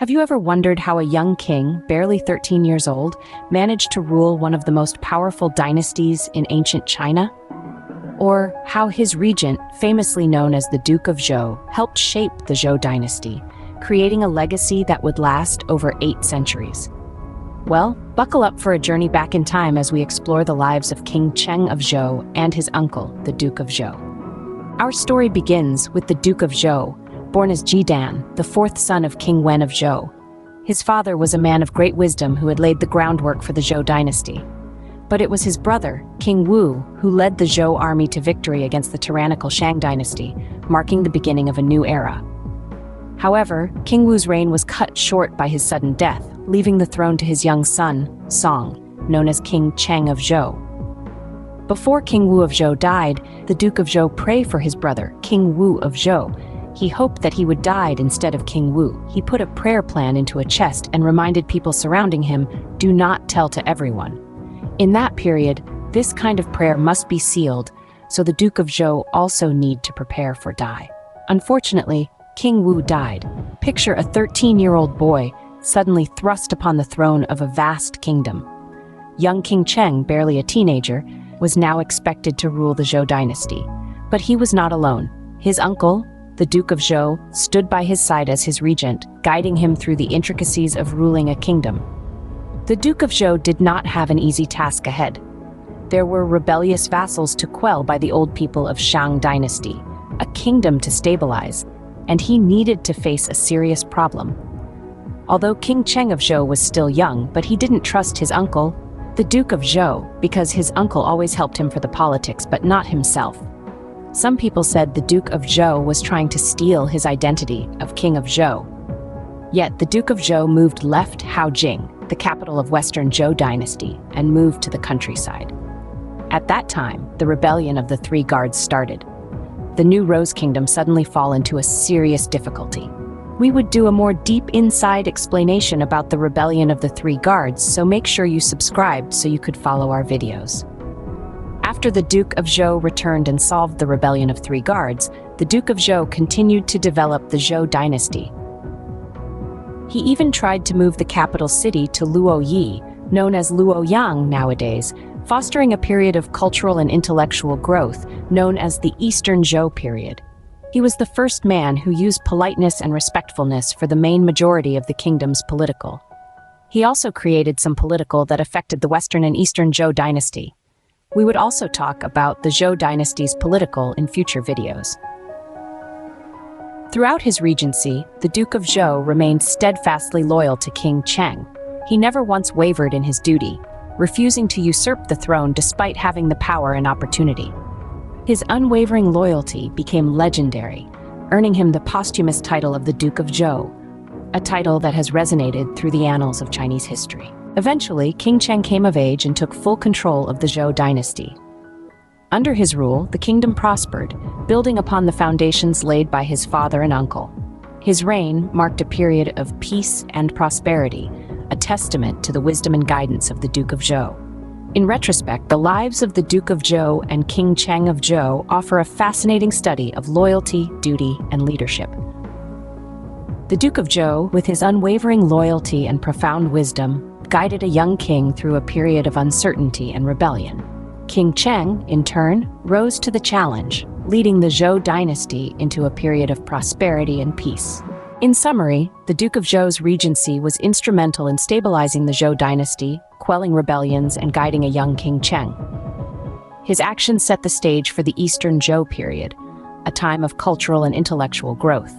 Have you ever wondered how a young king, barely 13 years old, managed to rule one of the most powerful dynasties in ancient China? Or how his regent, famously known as the Duke of Zhou, helped shape the Zhou dynasty, creating a legacy that would last over 8 centuries? Well, buckle up for a journey back in time as we explore the lives of King Cheng of Zhou and his uncle, the Duke of Zhou. Our story begins with the Duke of Zhou, born as Jidan, the 4th son of King Wen of Zhou. His father was a man of great wisdom who had laid the groundwork for the Zhou dynasty. But it was his brother, King Wu, who led the Zhou army to victory against the tyrannical Shang dynasty, marking the beginning of a new era. However, King Wu's reign was cut short by his sudden death, leaving the throne to his young son, Song, known as King Cheng of Zhou. Before King Wu of Zhou died, the Duke of Zhou prayed for his brother, King Wu of Zhou. He hoped that he would die instead of King Wu. He put a prayer plan into a chest and reminded people surrounding him, "Do not tell to everyone." In that period, this kind of prayer must be sealed, so the Duke of Zhou also need to prepare for die. Unfortunately, King Wu died. Picture a 13-year-old boy suddenly thrust upon the throne of a vast kingdom. Young King Cheng, barely a teenager, was now expected to rule the Zhou dynasty. But he was not alone. His uncle, the Duke of Zhou, stood by his side as his regent, guiding him through the intricacies of ruling a kingdom. The Duke of Zhou did not have an easy task ahead. There were rebellious vassals to quell by the old people of Shang dynasty, a kingdom to stabilize, and he needed to face a serious problem. Although King Cheng of Zhou was still young, but he didn't trust his uncle, the Duke of Zhou, because his uncle always helped him for the politics, but not himself. Some people said the Duke of Zhou was trying to steal his identity of King of Zhou. Yet the Duke of Zhou moved left Haojing, the capital of Western Zhou dynasty, and moved to the countryside. At that time, the rebellion of the Three Guards started. The new Rose Kingdom suddenly fall into a serious difficulty. We would do a more deep inside explanation about the rebellion of the Three Guards, so make sure you subscribed so you could follow our videos. After the Duke of Zhou returned and solved the rebellion of Three Guards, the Duke of Zhou continued to develop the Zhou dynasty. He even tried to move the capital city to Luoyi, known as Luoyang nowadays, fostering a period of cultural and intellectual growth known as the Eastern Zhou period. He was the first man who used politeness and respectfulness for the main majority of the kingdom's political. He also created some political that affected the Western and Eastern Zhou dynasty. We would also talk about the Zhou dynasty's political in future videos. Throughout his regency, the Duke of Zhou remained steadfastly loyal to King Cheng. He never once wavered in his duty, refusing to usurp the throne despite having the power and opportunity. His unwavering loyalty became legendary, earning him the posthumous title of the Duke of Zhou, a title that has resonated through the annals of Chinese history. Eventually, King Cheng came of age and took full control of the Zhou dynasty. Under his rule, the kingdom prospered, building upon the foundations laid by his father and uncle. His reign marked a period of peace and prosperity, a testament to the wisdom and guidance of the Duke of Zhou. In retrospect, the lives of the Duke of Zhou and King Cheng of Zhou offer a fascinating study of loyalty, duty, and leadership. The Duke of Zhou, with his unwavering loyalty and profound wisdom, guided a young king through a period of uncertainty and rebellion. King Cheng, in turn, rose to the challenge, leading the Zhou dynasty into a period of prosperity and peace. In summary, the Duke of Zhou's regency was instrumental in stabilizing the Zhou dynasty, quelling rebellions, and guiding a young King Cheng. His actions set the stage for the Eastern Zhou period, a time of cultural and intellectual growth.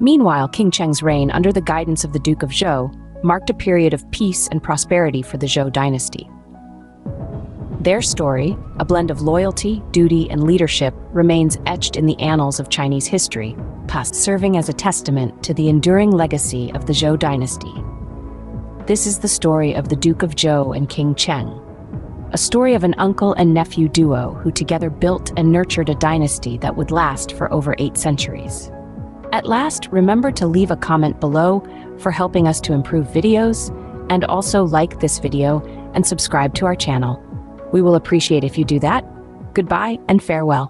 Meanwhile, King Cheng's reign under the guidance of the Duke of Zhou marked a period of peace and prosperity for the Zhou dynasty. Their story, a blend of loyalty, duty, and leadership, remains etched in the annals of Chinese history, serving as a testament to the enduring legacy of the Zhou dynasty. This is the story of the Duke of Zhou and King Cheng, a story of an uncle and nephew duo who together built and nurtured a dynasty that would last for over 8 centuries. At last, remember to leave a comment below for helping us to improve videos, and also like this video and subscribe to our channel. We will appreciate if you do that. Goodbye and farewell.